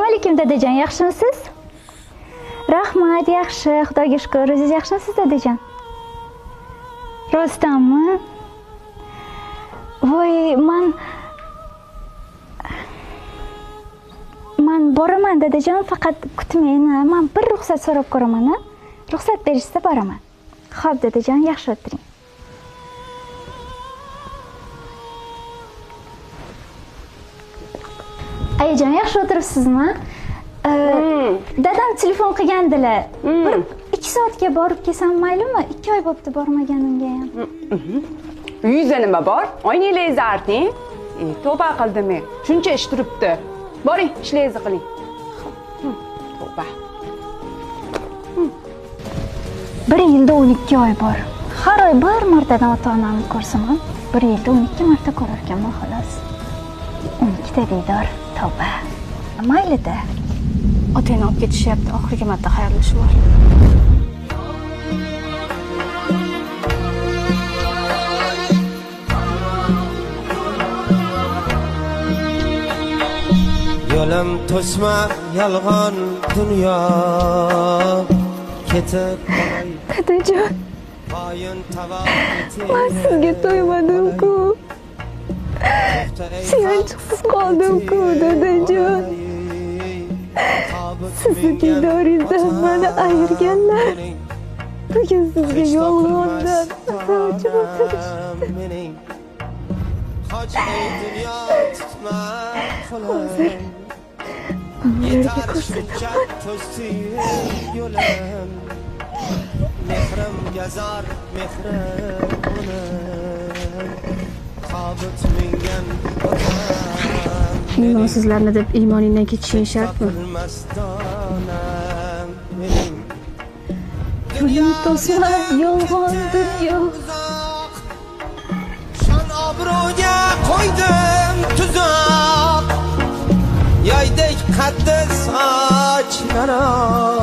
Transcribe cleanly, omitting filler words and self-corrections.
Assalomu alaykum dadajon, yaxshimisiz? Rahmat, yaxshi, Xudoga shukr. O'zingiz yaxshimisiz dadajon? Rostdanmi? Voy, men boraman dadajon, faqat kutmang. Men bir ruxsat so'rab ko'raman. Ruxsat berishsa boraman. Xo'p dadajon, yaxshi o'tiring. Ayajon, yaxshi o'tiribsizmi? Dadam telefon qilgandilar. Bir 2 soatga borib kelsam maylimi? 2 oy bo'pti bormaganimga ham. Uyingizda nima bor? Oynangizni arting. Tavba qildim. Shuncha ish turibdi. Boring, ishlaringizni qiling. Tavba. 1 yilda 12 oy bor. Har oy bir martadan ota-onamni ko'rsam, 1 yilda 12 marta ko'rar ekanman xolos. 12 ta diydor. Tavba. Mayli-da. Otangni olib ketishyapti, oxirgi marta xayrlashib bor. Yo'lim to'sma yolg'on dunyo ketib qolay. Dadajon, men sizga to'ymadim-ku. Suyanchiqsiz qoldim-ku dadajon. Sizni diydoringizdan meni ayirganlar. Bugun sizga yolg'ondan azochib o'tirishdi. Hozir ularga ko'rsataman. Mehrim gazar, mehrim unim. Tobut mingan Iymonsizlarni deb iymoningdan ketishing shartmi? Yo'lim to'sma yolg'on dunyo. Shon obro'ga qo'ydim tuzoq. Yoydek qaddi sochlarim